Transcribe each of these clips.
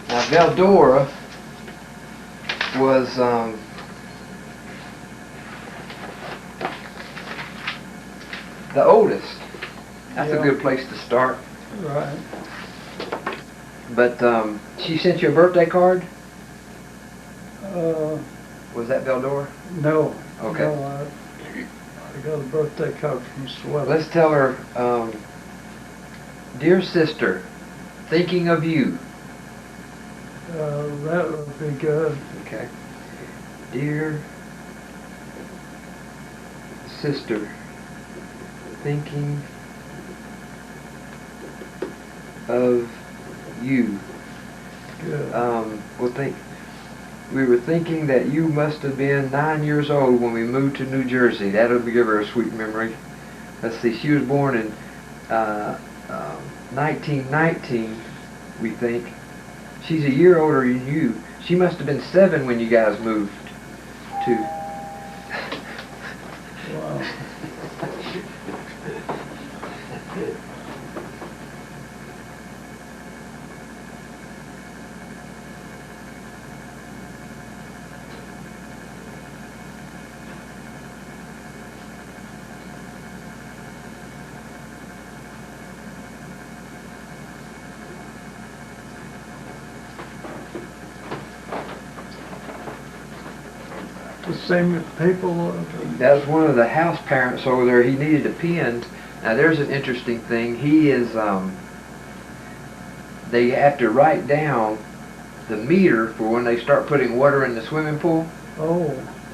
Now, Veldora was the oldest. That's a good place to start. Right. But she sent you a birthday card? Was that Veldora? No. Okay. No, I got a birthday card from Sweden. Let's tell her, dear sister, thinking of you. That would be good. Okay. Dear sister, thinking of you. Good. We were thinking that you must have been 9 years old when we moved to New Jersey. That'll give her a sweet memory. Let's see, she was born in 1919, we think. She's a year older than you. She must have been 7 when you guys moved to. Wow. The same people. That was one of the house parents over there. He needed a pen. Now there's an interesting thing. He is, they have to write down the meter for when they start putting water in the swimming pool. Oh.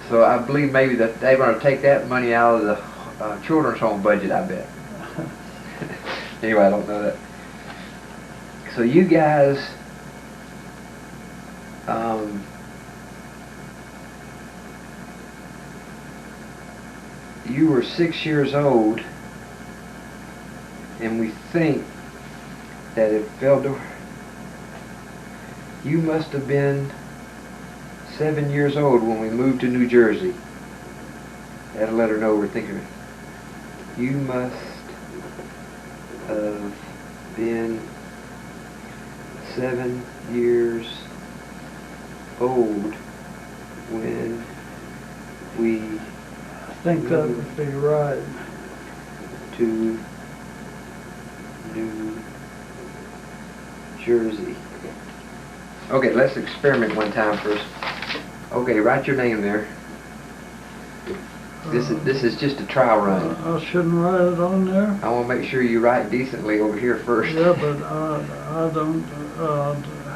So I believe maybe that they're going to take that money out of the children's home budget, I bet. Anyway, I don't know that. So you guys, you were 6 years old, and we think that if Veldora, you must have been 7 years old when we moved to New Jersey. That'll let her know we're thinking of it. You must have been 7 years old when we I think that would be right. to New Jersey. Okay, let's experiment one time first. Okay, write your name there. This is just a trial run. I shouldn't write it on there? I want to make sure you write decently over here first. Yeah, but I don't,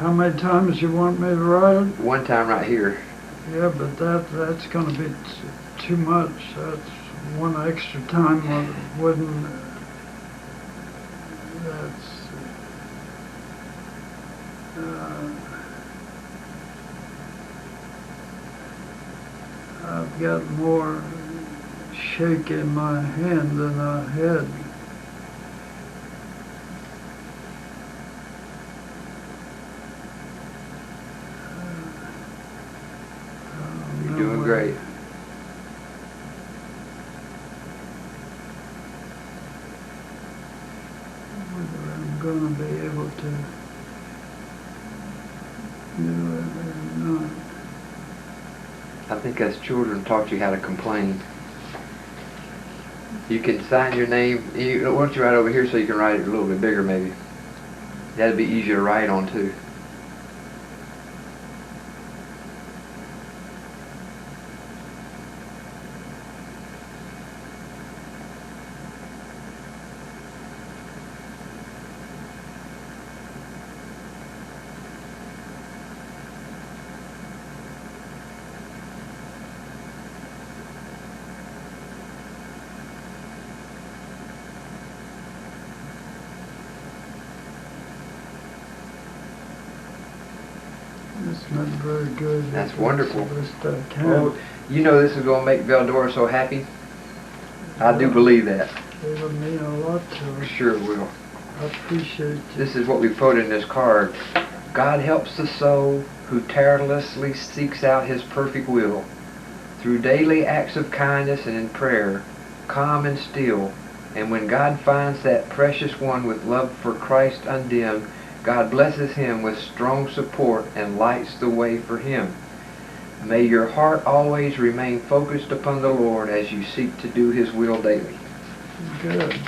how many times you want me to write it? One time right here. Yeah, but that's going to be too much. That's one extra time wouldn't, that's, I've got more shake in my hand than I had. You're doing great. Whether I'm going to be able to do it or not. I think us children taught you how to complain. You can sign your name. Why don't you write over here so you can write it a little bit bigger maybe. That'd be easier to write on too. It's not very good. That's wonderful. Well, you know this is going to make Veldora so happy? I do believe that. It would mean a lot to her. Sure it will. I appreciate it. This is what we put in this card. God helps the soul who tirelessly seeks out His perfect will. Through daily acts of kindness and in prayer, calm and still, and when God finds that precious one with love for Christ undimmed, God blesses him with strong support and lights the way for him. May your heart always remain focused upon the Lord as you seek to do his will daily. Good.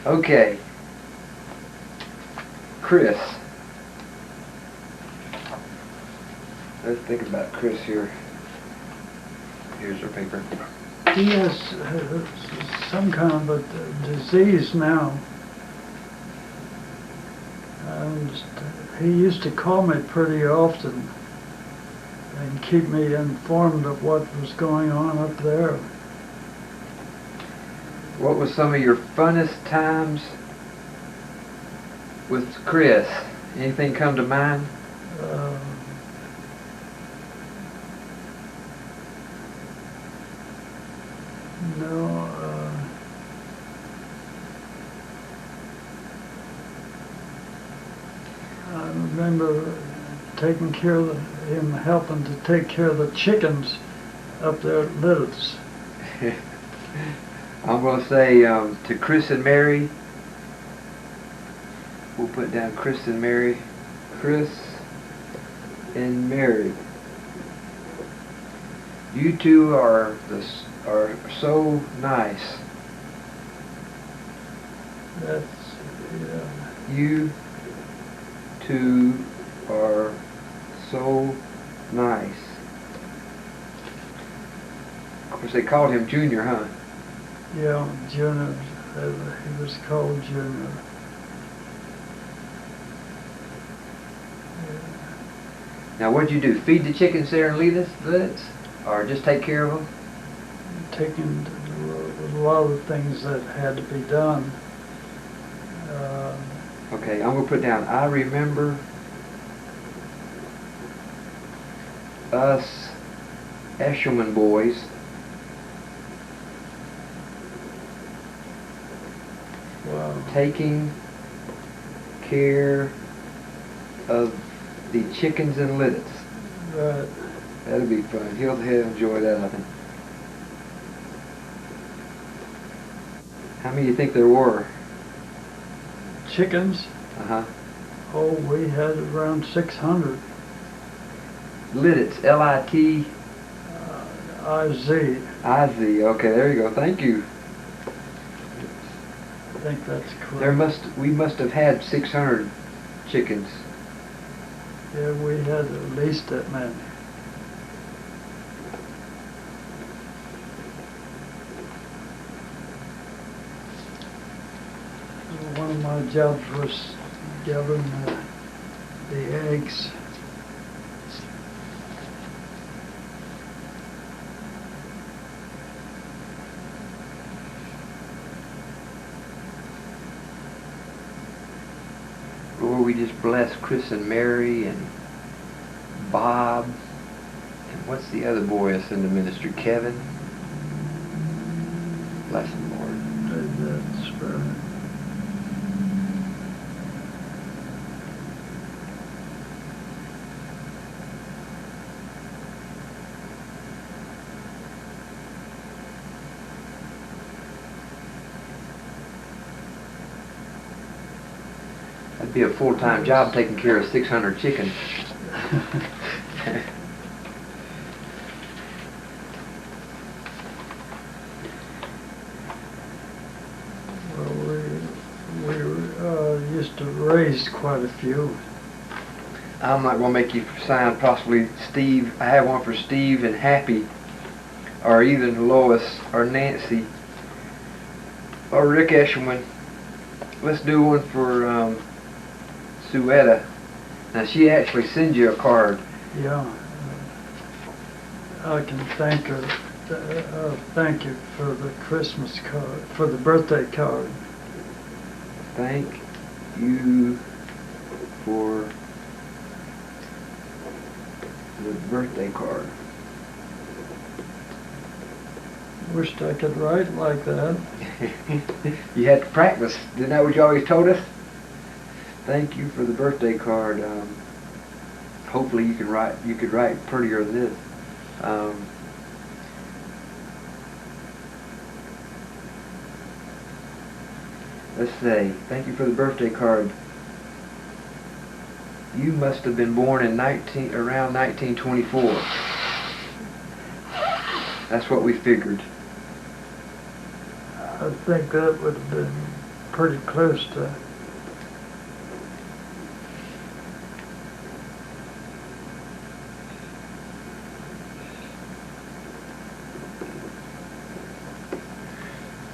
Okay. Chris. Let's think about Chris here. Here's our paper. He has some kind of a disease now. And he used to call me pretty often and keep me informed of what was going on up there. What was some of your funnest times with Chris? Anything come to mind? No. I remember taking care of him, helping to take care of the chickens up there at Little's. I'm going to say to Chris and Mary, we'll put down Chris and Mary. Chris and Mary. You two are so nice. That's, yeah. You two are so nice. Of course, they called him Junior, huh? Yeah, Junior. He was called Junior. Now, what'd you do? Feed the chickens there and leave us? Or just take care of them? Taking a lot of the things that had to be done. Okay, I'm going to put down, I remember us Eshleman boys taking care of the chickens and litters. Right. That'll be fun. He'll enjoy that, I think. How many do you think there were? Chickens? Uh-huh. Oh, we had around 600. Litters, L-I-T... I-Z. I-Z, okay, there you go. Thank you. I think that's correct. We must have had 600 chickens. Yeah, we had at least that many. One of my jobs was gathering the eggs. Lord, we just bless Chris and Mary and Bob. And what's the other boy that's in the ministry? Kevin? Bless him, Lord. That's right. That'd be a full-time job taking care of 600 chickens. Well, we used to raise quite a few. I'm not going to make you sign possibly Steve. I have one for Steve and Happy, or even Lois, or Nancy, or Rick Eshleman. Let's do one for Suetta. Now she actually sends you a card. Yeah. I can thank her. Thank you for the Christmas card, for the birthday card. Thank you for the birthday card. Wished I could write like that. You had to practice. Isn't that what you always told us? Thank you for the birthday card. Hopefully you could write prettier than this. Let's say, thank you for the birthday card. You must have been born in around 1924. That's what we figured. I think that would have been pretty close to.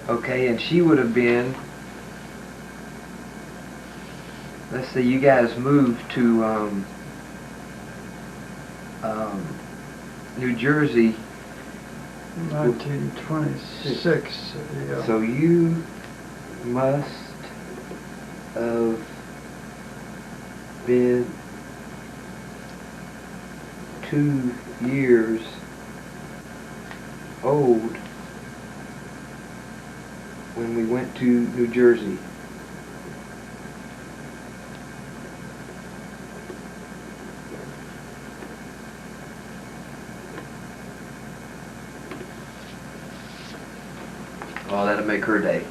Okay, and she would have been, let's see, you guys moved to New Jersey. 1926, yeah. So you must have been 2 years old when we went to New Jersey. Oh, that'll make her day.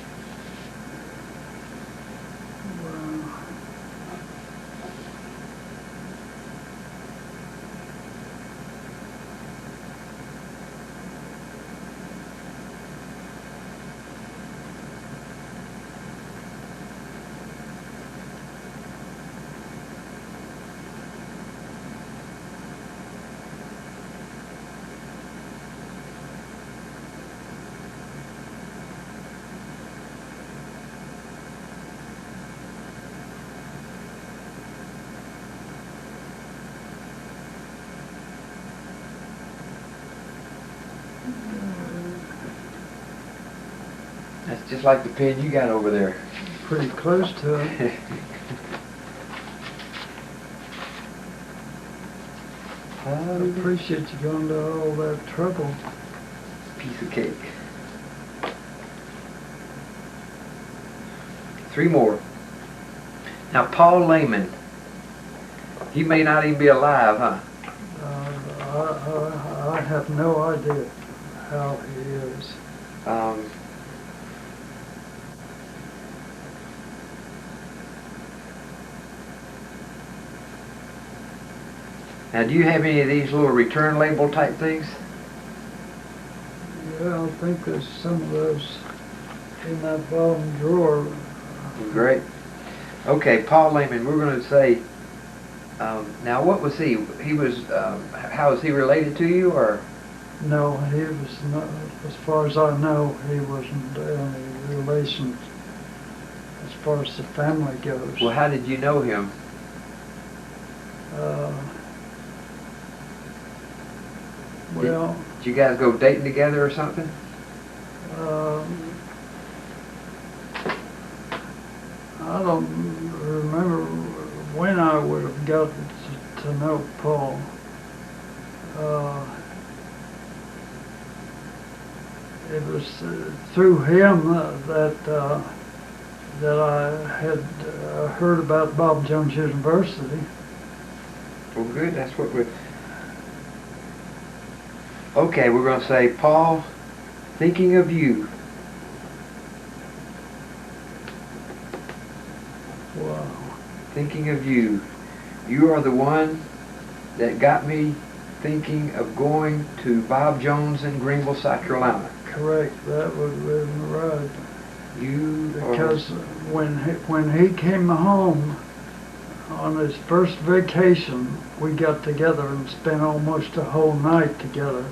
That's just like the pen you got over there. Pretty close to it. I appreciate you going to all that trouble. Piece of cake. 3 more. Now, Paul Layman. He may not even be alive, huh? I have no idea how he is. Now, do you have any of these little return label type things? Yeah, I think there's some of those in that bottom drawer. Great. Okay, Paul Layman, we're going to say, now what was he? He was, how is he related to you, or? No, he was not, as far as I know, he wasn't any relation as far as the family goes. Well, how did you know him? Well, did you guys go dating together or something? I don't remember when I would have gotten to know Paul. It was through him that I had heard about Bob Jones University. Well, good. That's what we're... Okay, we're going to say, Paul, thinking of you. Wow. Thinking of you. You are the one that got me thinking of going to Bob Jones in Greenville, South Carolina. Correct. That would have been right. Because are... when he came home on his first vacation, we got together and spent almost a whole night together.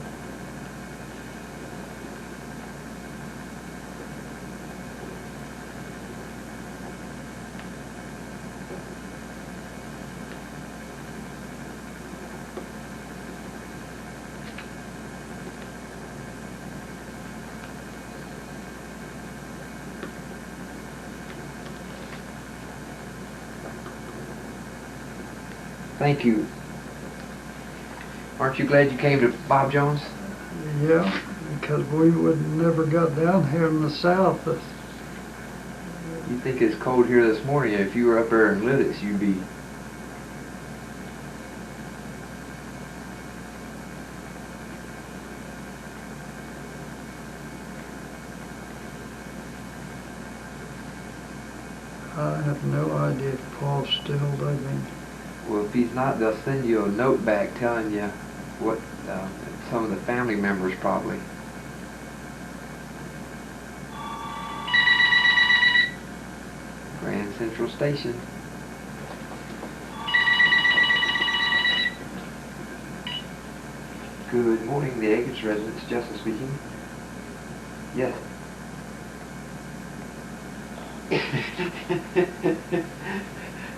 Thank you. Aren't you glad you came to Bob Jones? Yeah, because we would never got down here in the South. You think it's cold here this morning. If you were up there in Lititz, you'd be... I have no idea if Paul's still living. Well, if he's not, they'll send you a note back telling you what some of the family members probably. Grand Central Station. Good morning, the Acres residence. Justin speaking. Yes.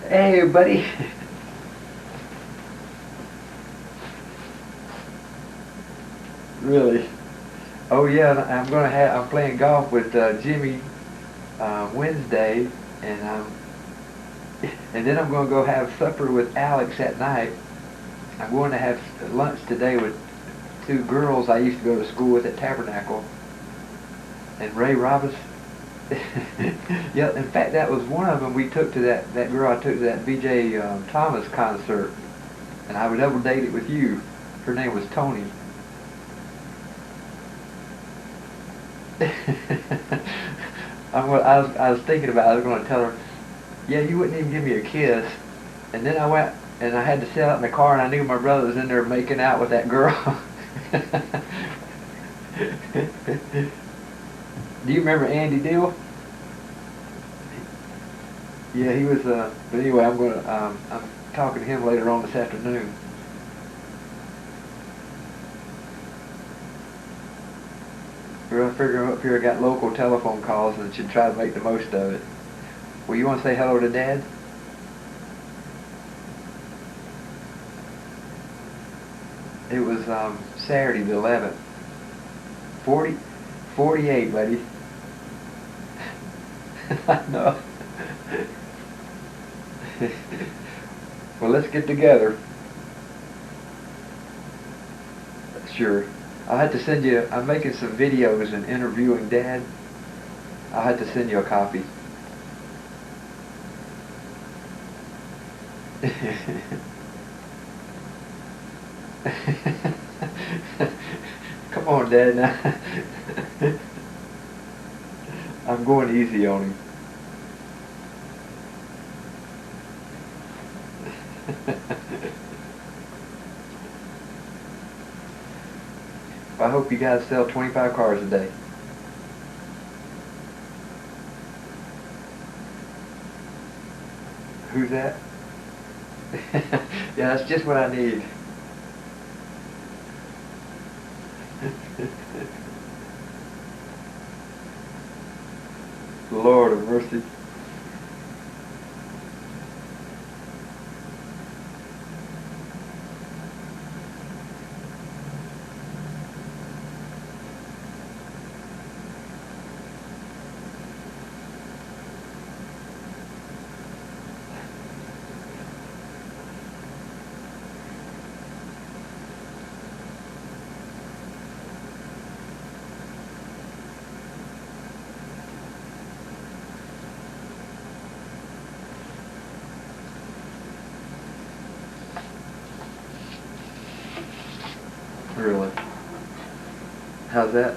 Hey, buddy. Really? Oh yeah, I'm playing golf with Jimmy Wednesday, and and then I'm gonna go have supper with Alex at night. I'm going to have lunch today with two girls I used to go to school with at Tabernacle, and Ray Roberts. Yeah, in fact, that was one of them we took to that girl I took to that B.J. Thomas concert, and I would double date it with you. Her name was Tony. I was thinking about it. I was going to tell her, yeah, you wouldn't even give me a kiss. And then I went and I had to sit out in the car, and I knew my brother was in there making out with that girl. Do you remember Andy Deal? Yeah, he was. But anyway, I'm talking to him later on this afternoon. Well, I figure I'm up here, I got local telephone calls and should try to make the most of it. Well, you want to say hello to Dad? It was Saturday the 11th. 48, buddy. I know. Well, let's get together. Sure. I'll have to send you, I'm making some videos and interviewing Dad. I'll have to send you a copy. Come on, Dad, now. I'm going easy on him. I hope you guys sell 25 cars a day. Who's that? Yeah, that's just what I need. Lord of mercy. Really? How's that?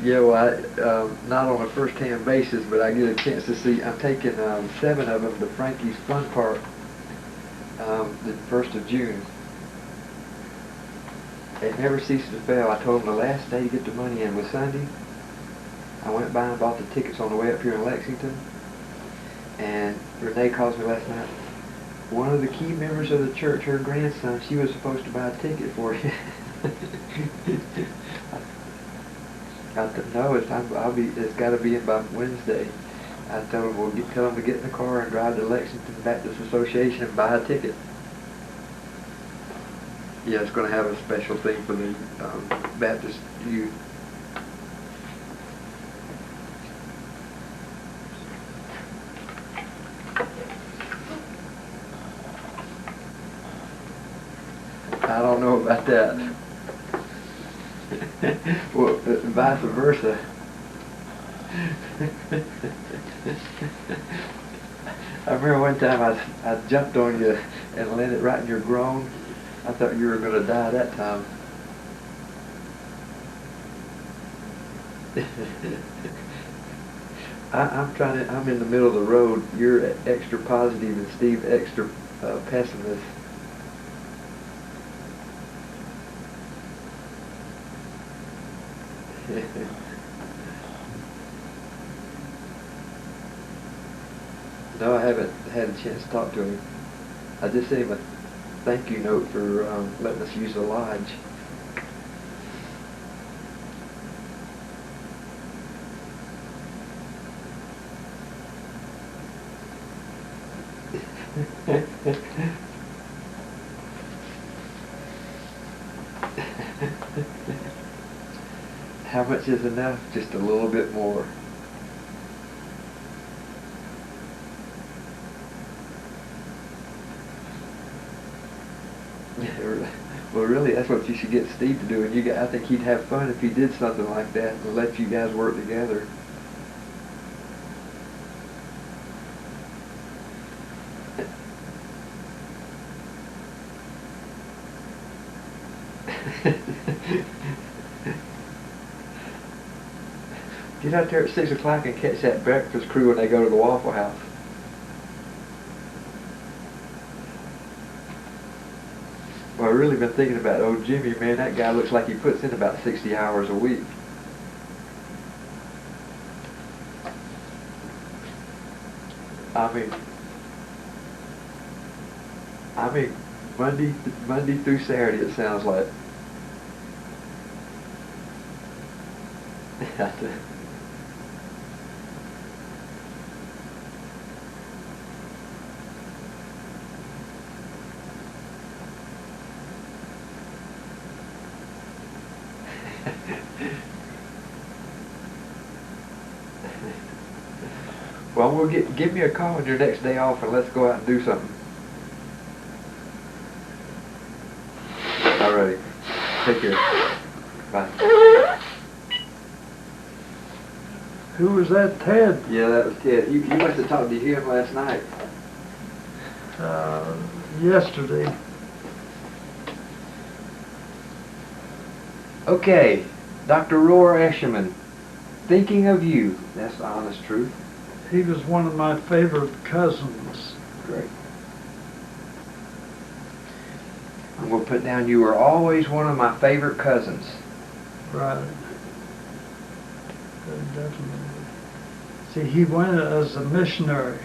Yeah, well, not on a first-hand basis, but I get a chance to see. I'm taking 7 of them to Frankie's Fun Park the 1st of June. It never ceases to fail. I told them the last day to get the money in was Sunday. I went by and bought the tickets on the way up here in Lexington. And Renee calls me last night. One of the key members of the church, her grandson, she was supposed to buy a ticket for you. I said, no, it's got to be in by Wednesday. I told him, tell him to get in the car and drive to Lexington Baptist Association and buy a ticket. Yeah, it's going to have a special thing for the Baptist youth. I don't know about that. Well, vice versa. I remember one time I jumped on you and landed right in your groin. I thought you were going to die that time. I'm in the middle of the road. You're extra positive and Steve extra pessimist. No, I haven't had a chance to talk to him. I just sent him a thank you note for letting us use the lodge. How much is enough? Just a little bit more. Well, really, that's what you should get Steve to do. And I think he'd have fun if he did something like that and let you guys work together. Get out there at 6 o'clock and catch that breakfast crew when they go to the Waffle House. Well, I've really been thinking about old Jimmy, man. That guy looks like he puts in about 60 hours a week. I mean, Monday through Saturday, it sounds like. Well, give me a call on your next day off and let's go out and do something. Alrighty. Take care. Bye. Who was that, Ted? Yeah, that was Ted. You must have talked to him last night. Yesterday. Okay, Dr. Roar Eshleman, thinking of you. That's the honest truth. He was one of my favorite cousins. Great. I'm going to put down you were always one of my favorite cousins. Right. Definitely. See, he went as a missionary.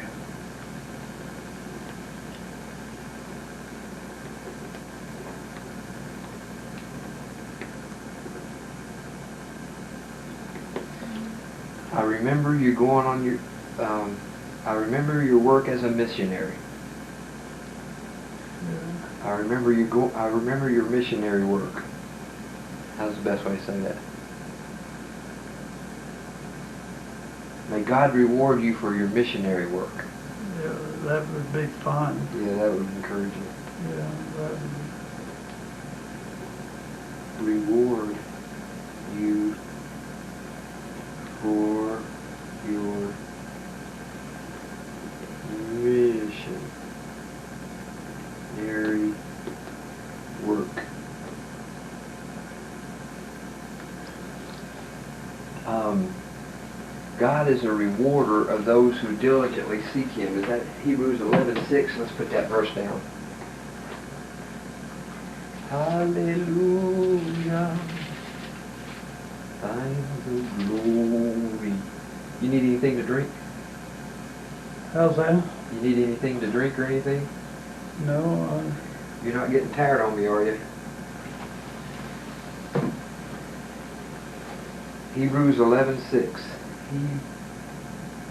I remember you going on your, I remember your work as a missionary. Yeah. I remember your missionary work. How's the best way to say that? May God reward you for your missionary work. Yeah, that would be fine. Yeah, that would encourage you. Yeah, that would. Reward you for your missionary work. God is a rewarder of those who diligently seek Him. Is that Hebrews 11:6? Let's put that verse down. Hallelujah. Thine the glory. You need anything to drink? How's that? You need anything to drink or anything? No, You're not getting tired on me, are you? Hebrews 11:6.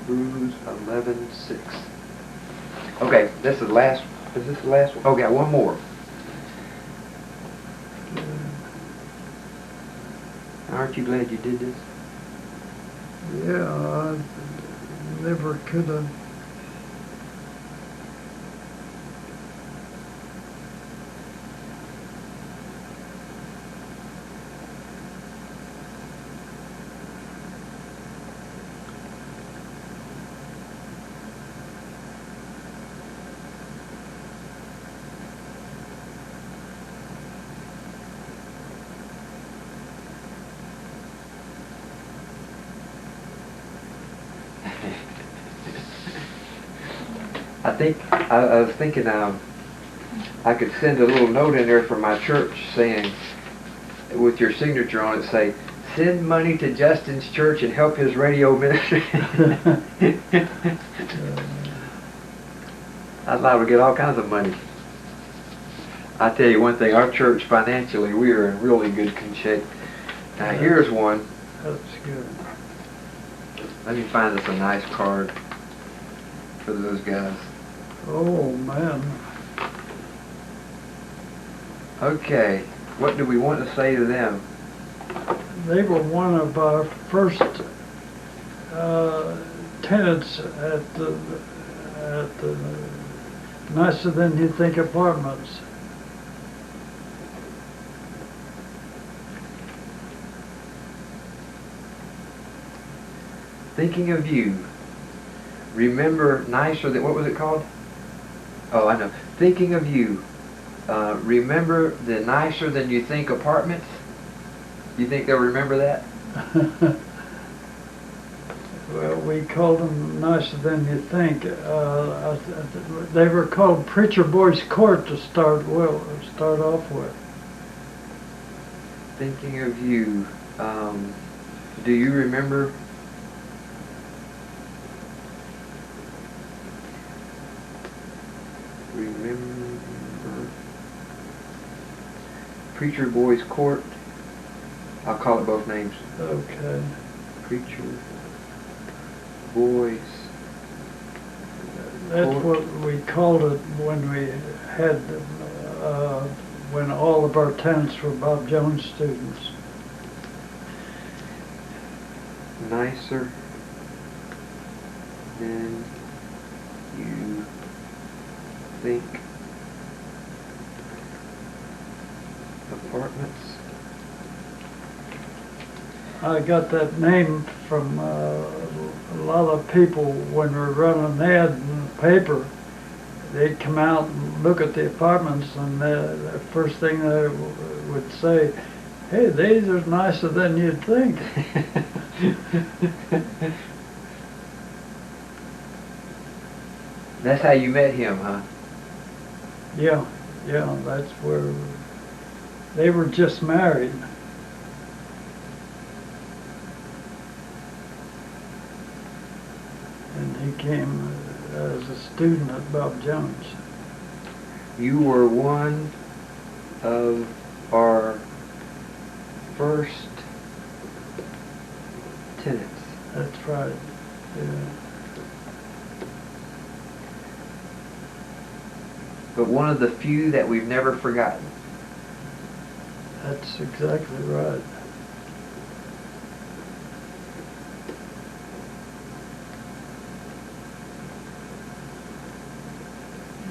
Hebrews 11:6. Okay, this is the last. Is this the last one? Okay, one more. Aren't you glad you did this? yeah, I never could have. I think I was thinking I could send a little note in there from my church saying, with your signature on it, say, "Send money to Justin's church and help his radio ministry." I'd like to get all kinds of money. I tell you one thing, our church financially, we are in really good shape. Now here's one. That's good. Let me find us a nice card for those guys. Oh, man. Okay, what do we want to say to them? They were one of our first tenants at the Nicer Than You Think apartments. Thinking of you. Remember nicer than, what was it called? Oh, I know. Thinking of you. Remember the Nicer Than You Think apartments? You think they'll remember that? Well, we called them Nicer Than You Think. They were called Preacher Boys Court to start off with. Thinking of you. Do you remember? Remember Preacher Boys Court. I'll call it both names. Okay. Preacher Boys. That's Court. what we called it when we had, when all of our tenants were Bob Jones students. Nicer than you think apartments. I got that name from a lot of people when we were running an ad in the paper. They'd come out and look at the apartments, and the first thing they would say, "Hey, these are nicer than you'd think." That's how you met him, huh? Yeah, that's where they were just married. And he came as a student at Bob Jones. You were one of our first tenants. That's right. Yeah. But one of the few that we've never forgotten. That's exactly right.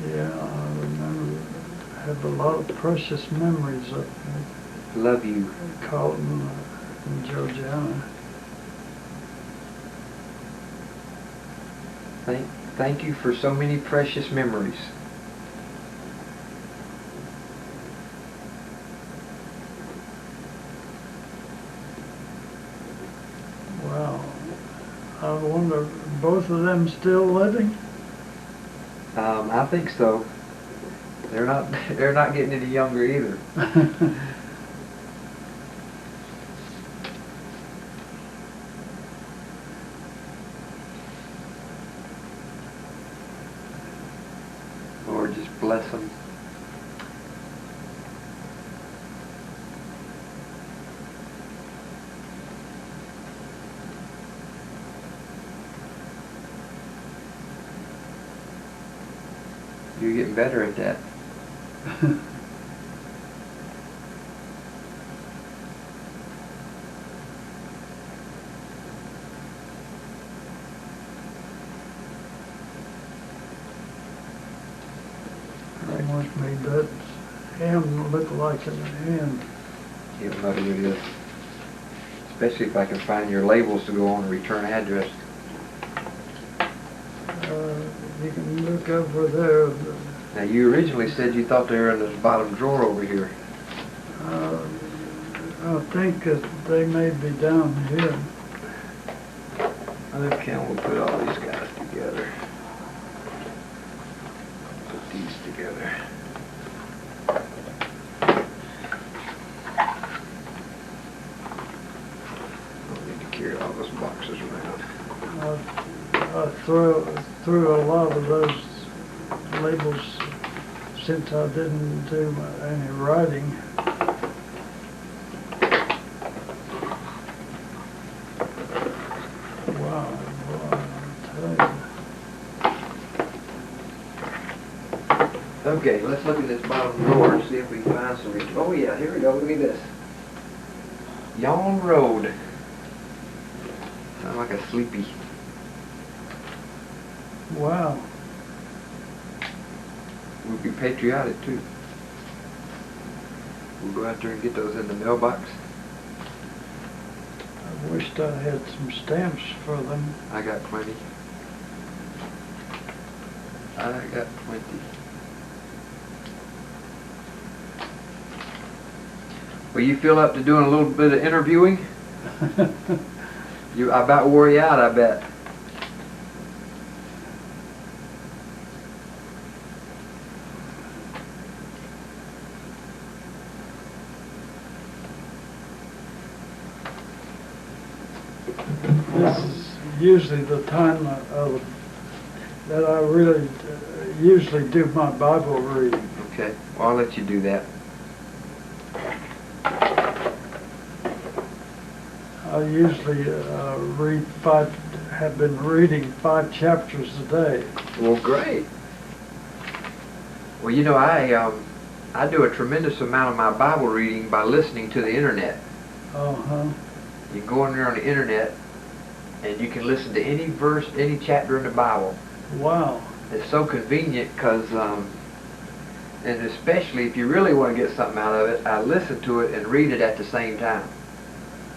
Yeah, I remember. I have a lot of precious memories of Love you. Carlton and Georgiana. Thank you for so many precious memories. Wow. I wonder, both of them still living? I think so. They're not getting any younger either. Lord, just bless them. You're getting better at that. I almost made that M look like an N. You know what it is. Especially if I can find your labels to go on the return address. You can look over there. Now you originally said you thought they were in the bottom drawer over here. I think that they may be down here. Okay, we'll put all these guys together. Put these together. Don't need to carry all those boxes around. I threw a lot of those labels since I didn't do any writing. Wow, boy, I'll tell you. Okay, let's look at this bottom drawer and see if we can find some. Oh yeah, here we go. Look at this. Yawn Road. Sounds like a sleepy. Wow. We'll be patriotic too. We'll go out there and get those in the mailbox. I wished I had some stamps for them. I got plenty. I got plenty. Well, you feel up to doing a little bit of interviewing? I about wore you out, I bet. This is usually the time that I really usually do my Bible reading. Okay, well, I'll let you do that. I usually have been reading 5 chapters a day. Well, great. Well, you know, I do a tremendous amount of my Bible reading by listening to the internet. Uh-huh. You go in there on the internet and you can listen to any verse, any chapter in the Bible. Wow. It's so convenient because, and especially if you really want to get something out of it, I listen to it and read it at the same time.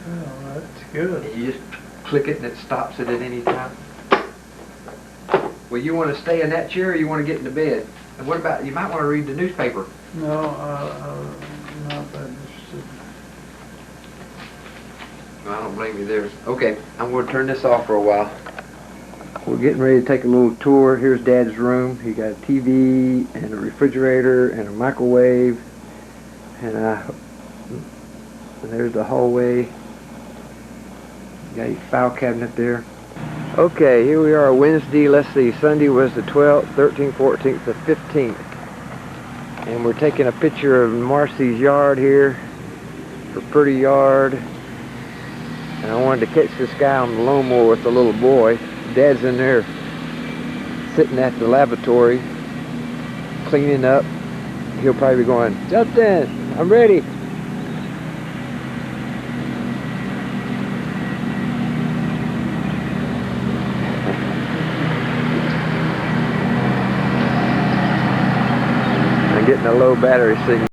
Well, that's good. And you just click it and it stops it at any time. Well, you want to stay in that chair or you want to get into bed? And what about, you might want to read the newspaper. No, I'm not that interested. Well, I don't blame you there. Okay, I'm going to turn this off for a while. We're getting ready to take a little tour. Here's Dad's room. He got a TV and a refrigerator and a microwave. And there's the hallway. You got your file cabinet there. Okay, here we are Wednesday. Let's see, Sunday was the 12th, 13th, 14th, the 15th. And we're taking a picture of Marcy's yard here. Her pretty yard. And I wanted to catch this guy on the lawnmower with the little boy. Dad's in there sitting at the lavatory cleaning up. He'll probably be going, Justin, I'm ready. I'm getting a low battery signal.